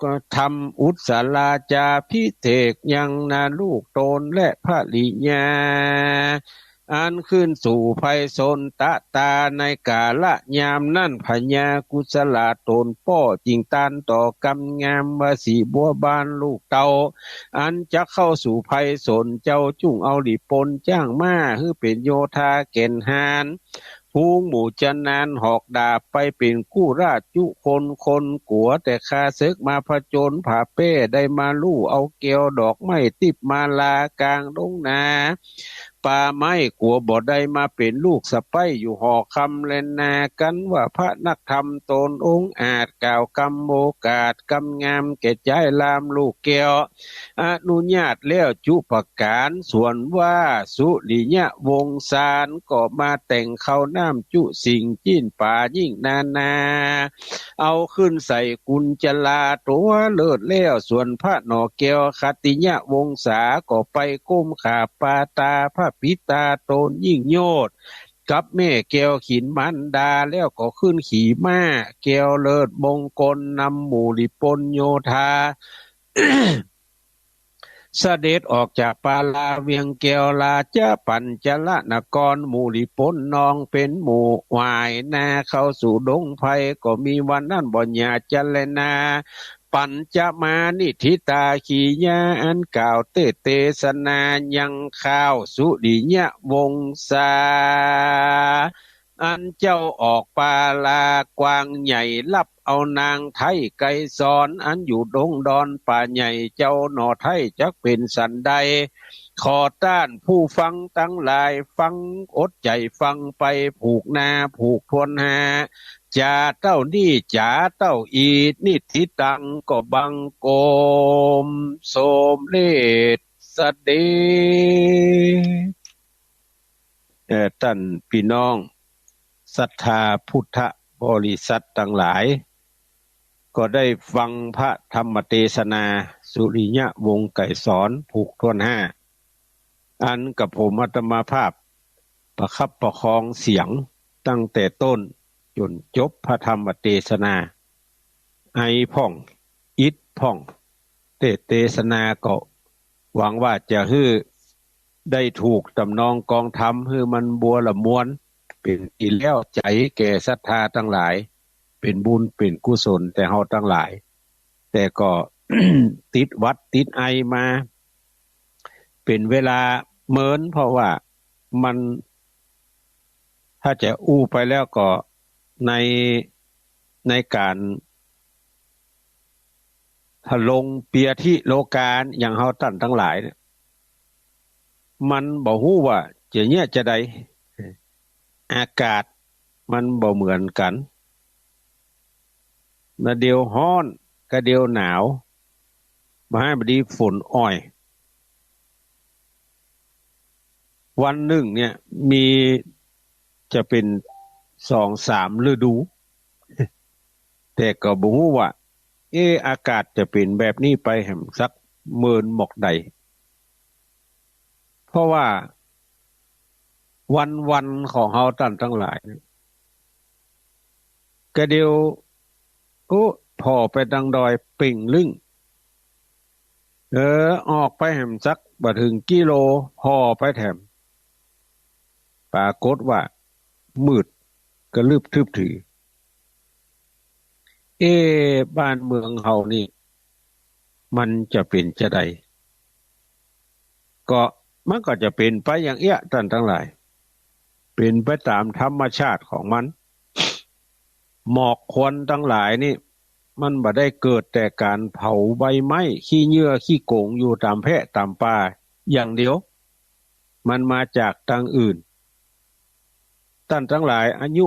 ก็ทำอุศลาจาพิเทกยังนาลูกโตนและพระลิญาอันขึ้นสู่ภัยสนตะตาในกาละยามนั่นพญากุศลาตนป้อจริงตานต่อกำงามวสีบัวบานลูกเตาอันจะเข้าสู่ภัยสนเจ้าจุ่งเอาหลีปนจ้างมาฮือเป็นโยธาเก่นหานผู้หมู่จันนานหอกดาบไปเป็นกู้ราชจุคนกัวแต่ข้าศึกมาผจญผ่าเป้ได้มาลู่เอาเกลียวดอกไม้ติบมาลากลางดงนาป่าไม้กัวบ่ได้มาเป็นลูกสะใภ้อยู่หอคำเล่นนากันว่าพระนักธรรมตนองค์อาจกล่าวกำโอกาสกำงามแก่ใจลามลูกแก้วอนุญาตแล้วจุประการส่วนว่าสุริยะวงศานก็มาแต่งเข้าน้ำจุสิ่งจิ้นป่ายิ่งนาเอาขึ้นใส่กุญจลาตัวเลิศแล้วส่วนพระหนอแก้วคติยะวงศาก็ไปก้มขาปาตาพระปิตาโตนยิ่งโยดกับแม่แก้วขินมันดาแล้วก็ขึ้นขี่ม้าแก้วเลิศมงคลนำหมู่ลิปนโยธา เสด็จออกจากปาลาเวียงแก้วลาจะปัญจละนครหมู่ลิปนนองเป็นหมู่วายนาเข้าสู่ดงไผ่ก็มีวันนั้นบ่ญาจันเลนาปัญจมานิธิตาขีญาอันกล่าวเตสนายังข้าวสุดิญะวงศาอันเจ้าออกปาลากวางใหญ่รับเอานางไทยไกรสอนอันอยู่ดงดอนป่าใหญ่เจ้าหน่อไทยจักเป็นสันใดขอต้านผู้ฟังตั้งหลายฟังอดใจฟังไปผูกนาผูกทวนหาจ่าเต้านี่จ่าเต้าอีนิทิตังก็บังโกมโสมเลศสเดท่านพี่น้องศรัทธาพุทธบริษัททั้งหลายก็ได้ฟังพระธรรมเทศนาสุริยะวงศ์ไก่สอนผูกทวนห้าอันกับผมอาตมาภาพประคับประคองเสียงตั้งแต่ต้นจนจบพระธรรมเทศนาไอพ่องอิดพ่องเทศนาก็หวังว่าจะฮื้อได้ถูกตำนองกองธรรมฮื้อมันบัวละมวนเป็นอีแล้วใจแก่ศรัทธาทั้งหลายเป็นบุญเป็นกุศลแต่เฮาทั้งหลายแต่ก็ ติดวัดติดไอมาเป็นเวลาเมินเพราะว่ามันถ้าจะอู้ไปแล้วก็ในการถลงเปียทิโลกาลอย่างเฮาตั้นทั้งหลายเนี่ยมันบ่ฮู้ว่าจะเนี่ยจะใดอากาศมันบ่เหมือนกันมาเดียวร้อนก็เดียวหนาวมาให้บดีฝนอ้อยวันหนึ่งเนี่ยมีจะเป็น2-3 ฤดู แต่ก็บ่ฮู้ว่าอากาศจะเป็นแบบนี้ไปแห่งสักหมื่นหมอกใดเพราะว่าวันของเฮาตั้นทั้งหลายก็เดียวพอไปดังดอยปิ่งลึงออกไปแห่งสักบ่ถึงกิโลพอไปแถมปรากฏว่ามืดกระลึบทึบถือบ้านเมืองเฮานี่มันจะเป็นจะใดก็มันก็จะเป็นไปอย่างเอี้ยท่านทั้งหลายเป็นไปตามธรรมชาติของมันหมอกควันทั้งหลายนี่มันบ่ได้เกิดแต่การเผาใบไม้ขี้เหยื่อขี้โกงอยู่ตามแพะตามป่าอย่างเดียวมันมาจากทางอื่นท่านทั้งหลายอายุ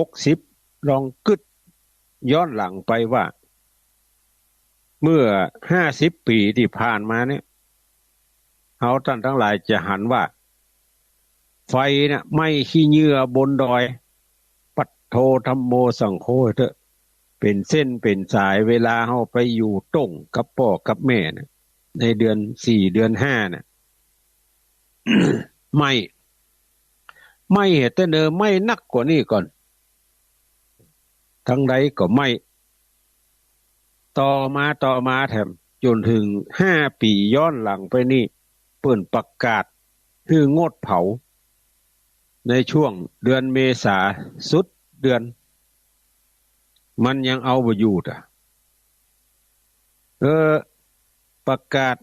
50-60ลองกึดย้อนหลังไปว่าเมื่อ50 ปีที่ผ่านมาเนี่ยเฮาท่านทั้งหลายจะหันว่าไฟเนี่ยไหม้ขี้เหยื่อบนดอยปัทโธธัมโมสังโฆเถอะเป็นเส้นเป็นสายเวลาเฮาไปอยู่ต้งกับพ่อกับแม่นะในเดือน4เดือน5น่ะ ไม่เหตุแต่เนอไม่นักกว่านี้ก่อนทั้งใดก็ไม่ต่อมาแถมจนถึง5 ปีย้อนหลังไปนี่เปิ้นประกาศคืองดเผาในช่วงเดือนเมษาสุดเดือนมันยังเอาบ่อยู่ประกาศ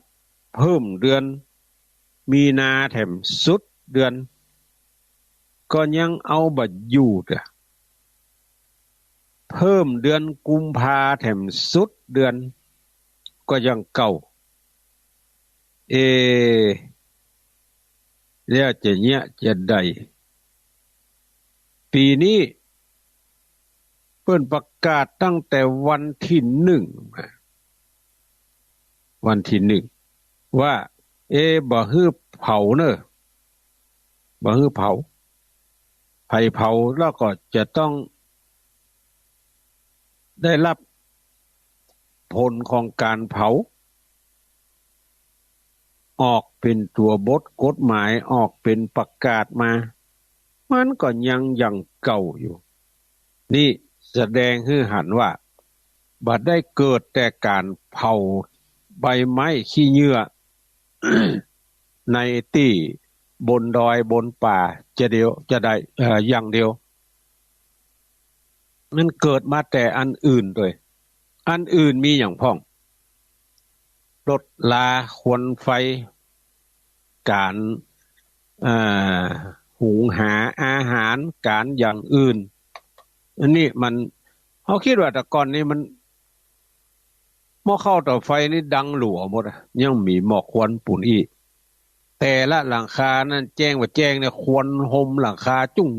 เพิ่มเดือนมีนาแถมสุดเดือนก็ยังเอาบ่อยู่เพิ่มเดือนกุมภาแถมสุดเดือนก็ยังเก่าแล้วจะเนี่ยจะได้ปีนี้เพิ่นประกาศตั้งแต่วันที่1ว่าบ่ฮื้อเผาเนอะบ่ฮื้อเผาไผเผาแล้วก็จะต้องได้รับผลของการเผาออกเป็นตัวบทกฎหมายออกเป็นประกาศมามันก็ยังเก่าอยู่นี่แสดงให้เห็นว่าบัดได้เกิดแต่การเผาใบไม้ขี้เหยื่อ ในที่บนดอยบนป่าจะเดียวจะได้อย่างเดียวมันเกิดมาแต่อันอื่นด้วยอันอื่นมีอย่างพ้องรถลาควนไฟการเอ่อหุงหาอาหารการอย่างอื่นอันนี้มันเขาคิดว่าแต่ก่อนนี้มันหม้อข้าวต่อไฟนี่ดังหลัวหมดยังมีหมอกควันปุ่นอีแต่ละหลังคานั่นแจ้งว่าแจ้งเนี่ยควันห่มหลังคาจุ้ง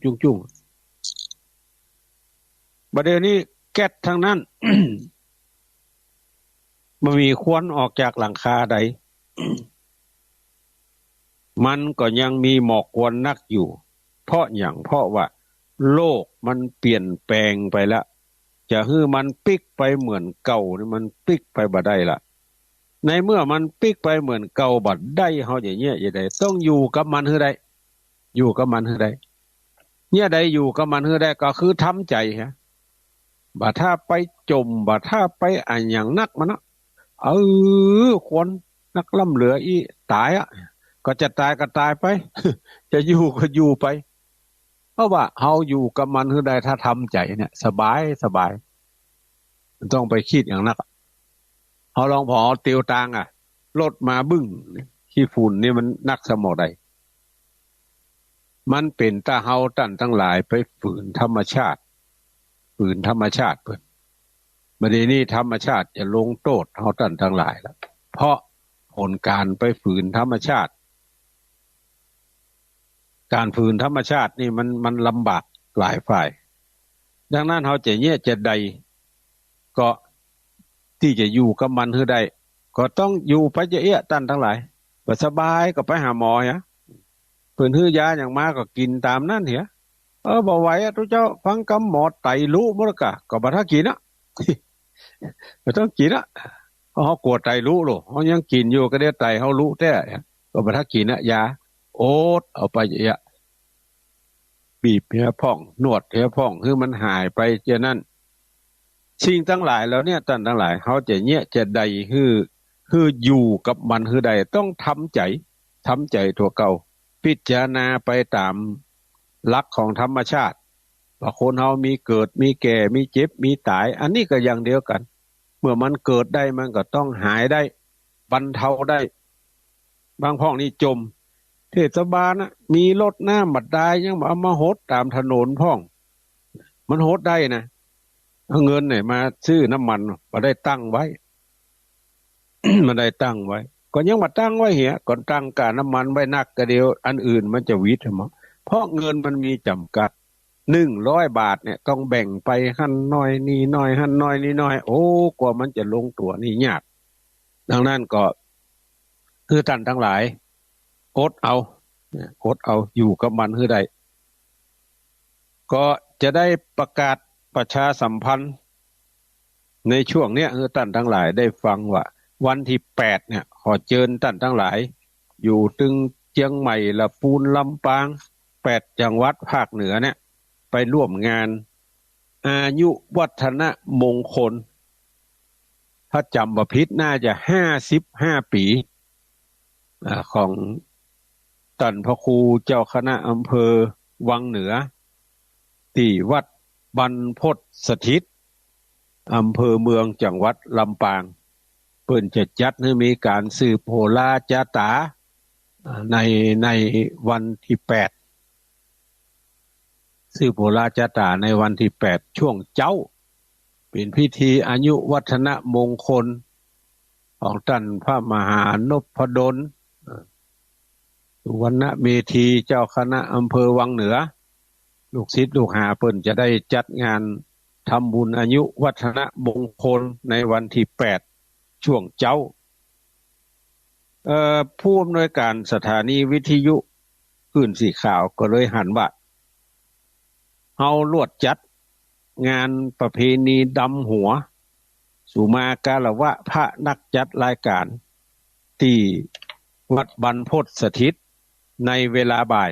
จุ้งจุ้งประเดี๋ยวนี้แก๊สทางนั้น มันมีควันออกจากหลังคาใด มันก็ยังมีหมอกควันนักอยู่เพราะว่าโลกมันเปลี่ยนแปลงไปแล้วจะให้มันปิกไปเหมือนเก่านี่มันปิกไปบ่ได้ละในเมื่อมันปิกไปเหมือนเก่าบ่ได้เฮาอย่างเงี้ยอย่าได้ต้องอยู่กับมันให้ได้อยู่กับมันให้ได้เนี่ยใดอยู่กับมันให้ได้ก็คือทำใจฮะบ่ถ้าไปจมบ่ถ้าไปอันอย่างนักมันนะคนนักล่ำเหลืออีตายอ่ะก็จะตายก็ตายไป จะอยู่ก็อยู่ไปเพราะว่าเฮาอยู่กับมันคือได้ถ้าทำใจเนี่ยสบายสบายมันต้องไปคิดอย่างนักเฮาลองพอเตียวตางอ่ะรถมาบึ้งขี้ฝุ่นนี่มันนักสมอใดมันเป็นตาเฮาตั้นทั้งหลายไปฝืนธรรมชาติเพิ่นบัดนี้ธรรมชาติจะลงโทษเฮาตั้นทั้งหลายแล้วเพราะผลการไปฝืนธรรมชาติการฝืนธรรมชาตินี่มันลำบากหลายฝ่ายดังนั้นเฮาจะเนี่ยจะใดก็ที่จะอยู่กับมันให้ได้ก็ต้องอยู่ไปจะเอะตั้นทั้งหลายบ่สบายก็ไปหาหมอฮะเพิ่นฮื้อยาอย่างมาก็กินตามนั้นเหียบ่ไหวอ่ะทุกเจ้าฟังคำหมอไตรู้หมดก็บ่ทันกินอ่ะ ก็ต้องกินอ่ะเพราะเฮากลัวไตรู้โลเฮายังกินอยู่ก็ได้ไตเฮารู้แท้ก็บ่ทันกินอ่ะยาโอ๊ตเอาไปเอะบีบให้พ่องนวดให้พ่องคือมันหายไปเจานั้นสิ่งทั้งหลายแล้วเนี่ยท่านทั้งหลายเขาจะเนี่ยจะใดคืออยู่กับมันคือใดต้องทำใจตัวเก่าพิจารณาไปตามหลักของธรรมชาติว่าคนเฮามีเกิดมีแก่มีเจ็บมีตายอันนี้ก็อย่างเดียวกันเมื่อมันเกิดได้มันก็ต้องหายได้บรรเทาได้บางพ้องนี่จมเทศบาลนะมีรถน้ำบัดได้ยังเอามาหดตามถนนพ้องมันหดได้นะเอาเงินไหนมาซื้อน้ำมันมาได้ตั้งไว้ มันได้ตั้งไว้ก็ยังมาตั้งไว้เหียก่อนตั้งการน้ำมันไว้นักก็เดียวอันอื่นมันจะวิทย์มั้งเพราะเงินมันมีจำกัด100 บาทเนี่ยต้องแบ่งไปหั่นน้อยนี่น้อยหั่นน้อยนี่น้อยโอ้กว่ามันจะลงตัวนี่ยากดังนั้นก็คือท่านทั้งหลายอดเอาอยู่กับมันให้ได้ก็จะได้ประกาศประชาสัมพันธ์ในช่วงเนี้ยท่านทั้งหลายได้ฟังว่าวันที่8เนี่ยขอเชิญท่านทั้งหลายอยู่ตึงเชียงใหม่ละปูนลำปาง8จังหวัดภาคเหนือเนี่ยไปร่วมงานอายุวัฒนมงคลถ้าจำบ่ผิดน่าจะ55 ปีของท่านพระครูเจ้าคณะอำเภอวังเหนือที่วัดบรรพตสถิตอำเภอเมืองจังหวัดลำปางเพิ่นจะจัดให้มีการสืบโหราจาตาในวันที่8สืบโหราจาตาในวันที่8ช่วงเจ้าเป็นพิธีอายุวัฒนมงคลของท่านพระมหานพดลสุวรรณเมธีเจ้าคณะอำเภอวังเหนือลูกศิษย์ลูกหาเพิ่นจะได้จัดงานทำบุญอายุวัฒนมงคลในวันที่8ช่วงเจ้าผู้อำนวยการสถานีวิทยุคลื่นสีขาวก็เลยหันว่าเฮาลวดจัดงานประเพณีดำหัวสุมากาละวะพระนักจัดรายการที่วัดบรรพตสถิตในเวลาบ่าย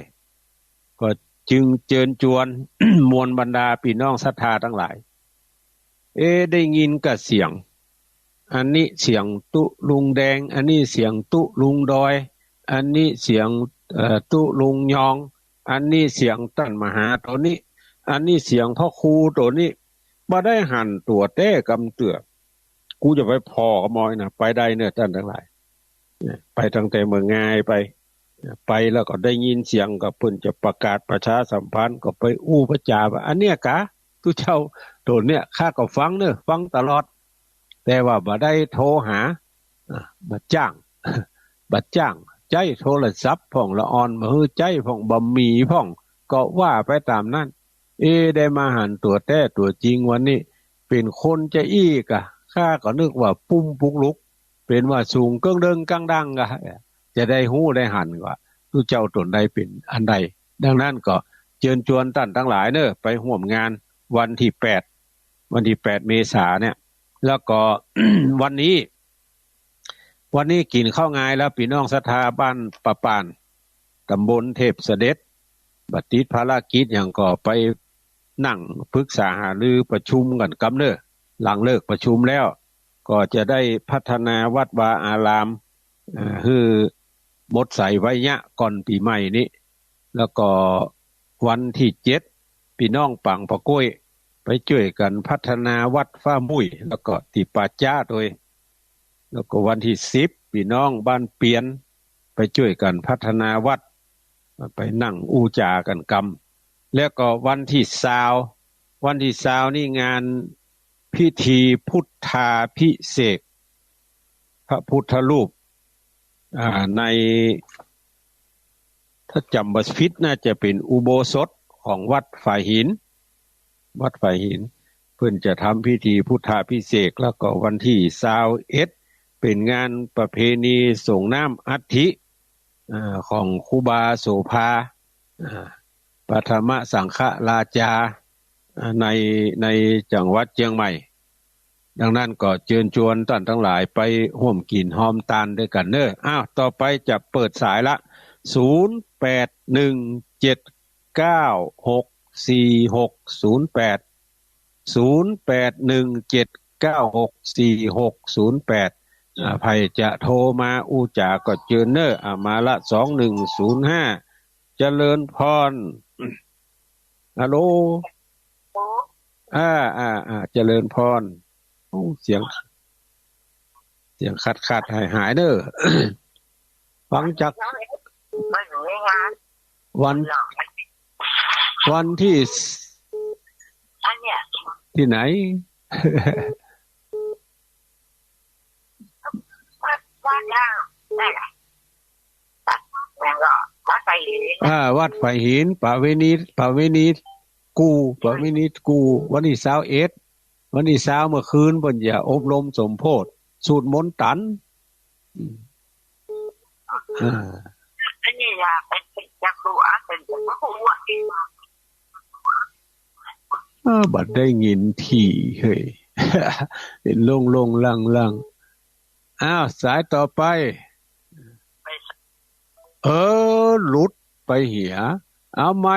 ก็จึงเชิญชวน มวลบรรดาพี่น้องศรัทธาทั้งหลายได้ยินกับเสียง อันนี้เสียงตุลุงแดงอันนี้เสียงตุลุงดอยอันนี้เสียงตุลุงยองอันนี้เสียงตั้นมหาตัวนี้อันนี้เสียงพ่อครูตัวนี้บ่ได้หันตัวแต้กำเตือกูจะไปพอกับมอยนะไปได้เนื้อท่านทั้งหลายไปตั้งแต่เมืองง่ายไปแล้วก็ได้ยินเสียงกับเพิ่นจะประกาศประชาสัมพันธ์ก็ไปอู้พระจ่าว่าอันเนี้ยกะทุเจ้าตัวเนี้ยข้าก็ฟังเนอะฟังตลอดแต่ว่าบ่ได้โทรหาบ่จ้างบ่จ้างใจโทรศัพท์พ่องละออนมือใจพ่องบ่มีพ่องก็ว่าไปตามนั้นได้มาหันตัวแท้ตัวจริงวันนี้เป็นคนจะอี้กะข้าก็นึกว่าปุ้มปุกลุกเป็นว่าสูงเกิ้งเดิงกังดังกะจะได้ฮู้ได้หันว่าทุเจ้าตนใดเป็นอันใดดังนั้นก็เชิญชวนท่านทั้งหลายเนอะไปร่วมงานวันที่8เมษายนเนี่ยแล้วก็ วันนี้กินข้าวงายแล้วพี่น้องศรัทธาบ้านปะปานตำบลเทพเสด็จบัดติดภารกิจอย่างก็ไปนั่งปรึกษาหารือประชุมกันกำเนอหลังเลิกประชุมแล้วก็จะได้พัฒนาวัดวาอารามคือหมดใส่ไว้ยะก่อนปีใหม่นี้แล้วก็วันที่7พี่น้องปังปะก้วยไปช่วยกันพัฒนาวัดฟ้ามุ้ยแล้วก็ติปาจ้าโดยแล้วก็วันที่10พี่น้องบ้านเปียนไปช่วยกันพัฒนาวัดไปนั่งอูจากันกำแล้วก็วันที่20นี่งานพิธีพุทธาภิเษกพระพุทธรูปในถ้าจำบ่ผิดน่าจะเป็นอุโบสถของวัดฝ่ายหินเพิ่นจะทำพิธีพุทธาภิเษกแล้วก็วันที่21เป็นงานประเพณีส่งน้ำอัฐิของครูบาโสภาปฐมสังฆราชาในจังหวัดเชียงใหม่ดังนั้นก็เชิญชวนท่านทั้งหลายไปร่วมกินหอมตาลด้วยกันเด้อต่อไปจะเปิดสายละ0817964608 0817964608ใครจะโทรมาอู้จาก็เชิญเด้อมาละ2105เจริญพรฮัลโหลเจริญพรเสียงขัดหายเด้อ ฟังจากวันที่ที่ไหน วัดไฟหินป่าเวนิชกูวันที่21วันที่20เมื่อคืนเพิ่นจะอบรมสมโพธิสูตรมนต์ตันอันนี้อยากเป็นจักรู้เป็นจักรู้บัดได้ยินที่เฮ้ย เป็นลงลังสายต่อไปหลุดไปเหียเอาไหม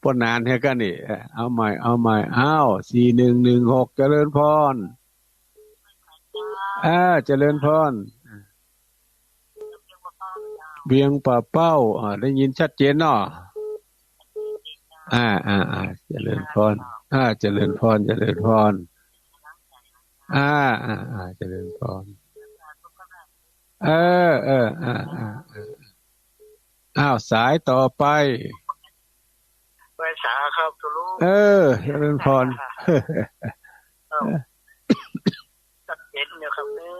ปนานแค่กันนี่เอาใหม่4116เจริญพรเจริญพรเบียงป่าเป้าได้ยินชัดเจนเนาะเจริญพรเจริญพรเจริญพรเจริญพรสายต่อไปภาษาครับทุลุเจริญพรตัดเห็นเนี่ยครับเนี่ย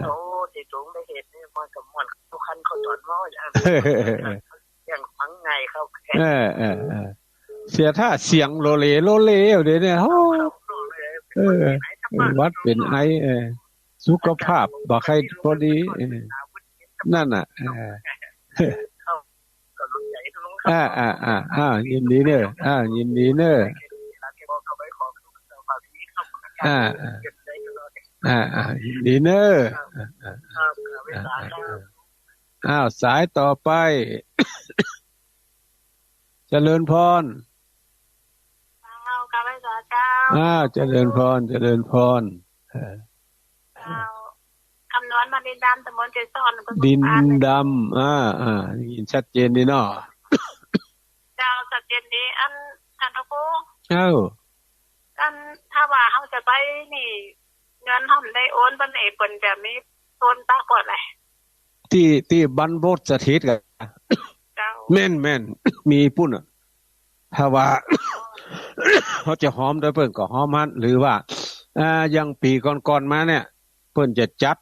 โอ้ที่สูงได้เห็นเนี่ยมันกับมันทุกคันเขาจอดม้ออย่างฟังไงครับเสียท่าเสียงโลเลเดี๋ยวเนี่ยวัดเป็นไอสุขภาพบ่ใครพอดีนั่นน่ะยินดีเนอะยินดีเนอะยินดีเนอะสายต่อไปเจริญพร เจริญพรเจริญพรคำนวณมาดินดำตำบลเจริญพรดินดำยินชัดเจนดีเนาะเจ้าชัดเจนดีอันพระครูอันถ้าว่าเขาจะไปนี่เงินห้องได้โอนบันเอเปินแบบนี้โอนตาก่อนเลยที่บรรพตสถิตกันแม่นมีปุ่นถ้าว่าเขาจะหอมโดยเพิ่นก็หอมมันหรือว่ายังปีก่อนๆมาเนี่ยเพิ่นจะจัด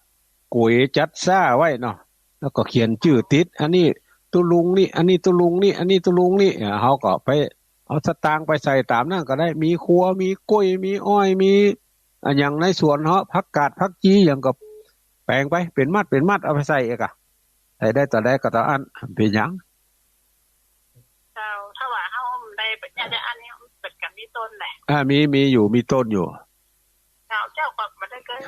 ก๋วยจัดซ่าไว้เนาะแล้วก็เขียนชื่อติดอันนี้ตุลุงนี่อันนี้ตุลุงนี่อันนี้ตุลุงนี่เฮาก็ไปเอาสตางค์ไปใส่ตามนั้นก็ได้มีครัวมีกล้วยมีอ้อยมีอย่างในสวนเฮาผักกาดผักจีอย่างก็แปลงไปเป็นมัดเอาไปใส่เอกใส่ได้ต่อได้ก็ต่ออันเป็นหยังถ้าว่าเฮาได้จะอันนี้เป็นกับมีต้นแหละมีอยู่มีต้นอยู่เจ้าก็บ่ได้เกิน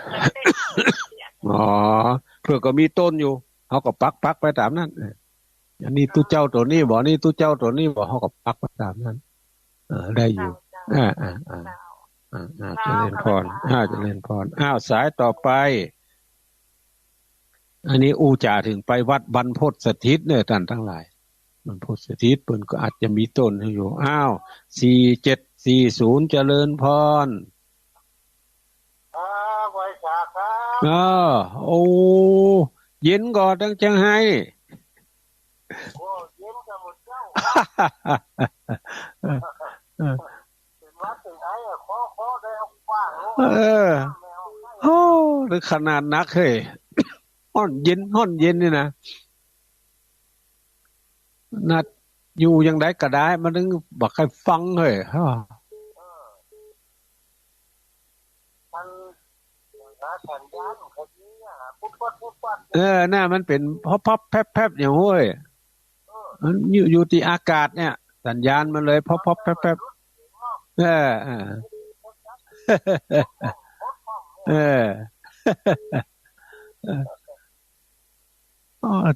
เพื่อก็มีต้นอยู่เฮาก็ปักไปตามนั้นอันนี้ตู้เจ้าตัวนี้บ่นี่ตู้เจ้าตัวนี้บ่เฮาก็ปักไปตามนั้นได้อยู่เจริญพรเจริญพรสายต่อไปอันนี้อูจ่าถึงไปวัดบรรพตสถิตเนี่ยท่านทั้งหลายบรรพตสถิตเพิ่นก็อาจจะมีต้นอยู่4740เจริญพรบริษัทครับโอ้เย็นก่อนจังให้เย็นกับหมดเจ้าเป็นวัดถึงไอ้ขอได้เอากว้างหรือขนาดนักเฮ้ยห้อนเย็นนี่นะนัดอยู่ยังได้ก็ได้มันนึงบักใครฟังเฮ้ยน่ะมันเป็นพับแป๊บอย่างห้วยมันอยู่ที่อากาศเนี่ยสัญญาณมันเลยพับแป๊บ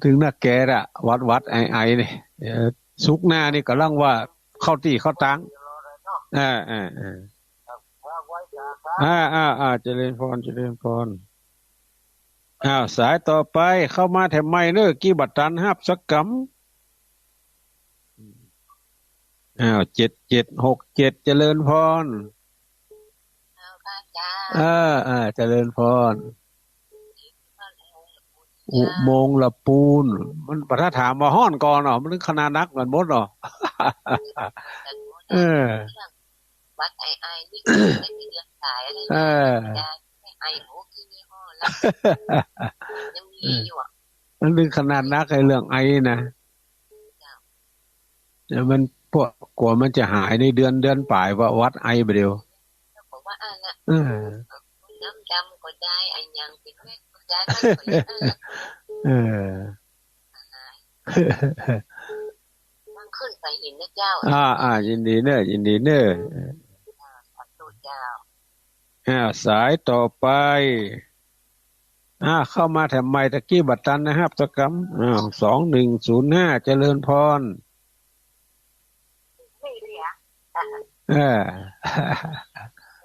ถึงนักแกอ่ะวัดไอนี่สุกหน้านี่ก็ลังว่าเข้าที่เข้าตังเจริญพรสายต่อไปเข้ามาแถมไม่เนอะกี่บัตรตันฮับสักกำ7767เจริญพรเจริญพรอุโมงค์ละปูนมันถ้าถามว่าฮ้อนก่อนมันถึงขนาดนักเหมือนมดวัดไอนี่ไม่มีเรื่องสายอะไรไอโหที่นี่ฮ้อนแล้วยังมีอยู่มันถึงขนาดนักไอ้เรื่องไอนะมันพวกกลัวมันจะหายในเดือนปลายว่าวัดไอไปเดียวบอกว่าน้ำดำก็ได้ไอยังเป็นแม่ก็ได้มันขึ้นไปเห็นนะเจ้ายินดีเนอะสายต่อไปเข้ามาแถมใหม่ตะกี้บัตรตันนะครับสักกำ2105เจริญพร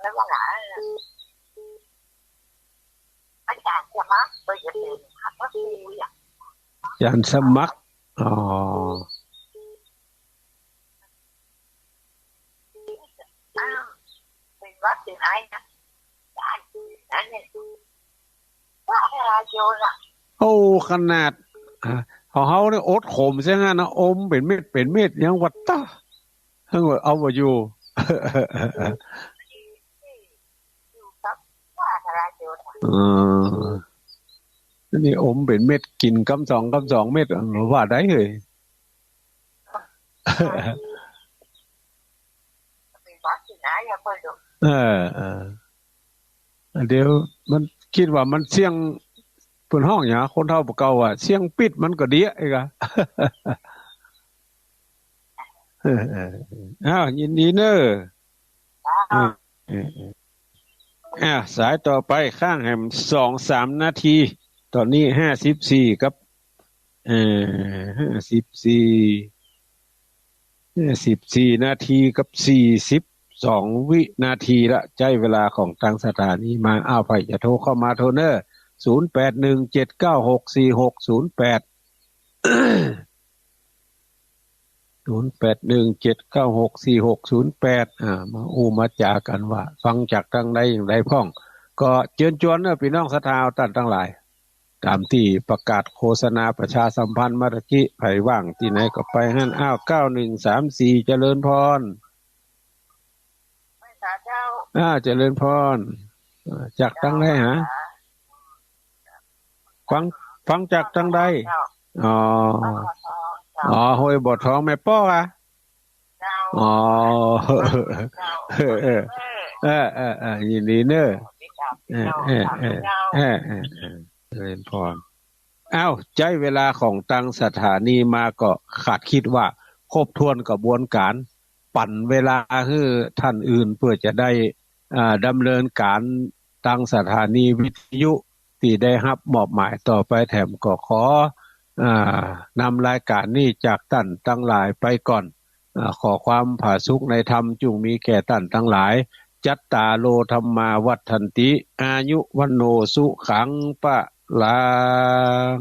แล้วว่าอาจารย์สมัครตัวจะเป็นพระครูอาจารย์สมัครเป็นวัดเป็นไอ้นะนั่นเนี่ยว่าอะไรโยล่ะขนาดเขาเนี่ยอดขมใช่ไหมนะอมเป็นเม็ดยังวัดตาทั้งหมดเอามาอยู่นี่อมเป็นเม็ดกินกำสองเม็ดหรือว่าได้เลยเดี๋ยวมันคิดว่ามันเสี่ยงเปิดห้องอย่างคนเท่าเก่าเสี่ยงปิดมันก็เดี้ยไอ้กะยินดีเนอะสายต่อไปข้างแหม2-3 นาทีตอนนี้54กับ54นาทีกับ 12 วินาทีละใจเวลาของทางสถานีมาอ้าวไปจะโทรเข้ามาโทรเนอร์0817964608 0817964608มามาจากันว่าฟังจากทางใดอย่างใดพ้องก็เชิญชวนเนอะพี่น้องศรัทธาท่านทั้งหลายตามที่ประกาศโฆษณาประชาสัมพันธ์เมื่อกี้ไผว่างที่ไหนก็ไปหั่นอ้าว9134เจริญพรเจ้าเจริญพรจากทางใดหาฟังจากทางใดห้วยบ่อทองแม่ป้ออ่ะยินดีเนอะเรียนพรใจเวลาของตังสถานีมาก็ขาดคิดว่าครบถ้วนกระบวนการปั่นเวลาให้ท่านอื่นเพื่อจะได้ดำเนินการตังสถานีวิทยุที่ได้รับมอบหมายต่อไปแถมก็ขอนำรายการนี้จากท่านทั้งหลายไปก่อนขอความผาสุกในธรรมจงมีแก่ท่านทั้งหลายจัตตาโลธรรมาวัฏันติอายุวันโนสุขังปะลัง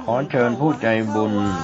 ขอเชิญผู้ใจบุญ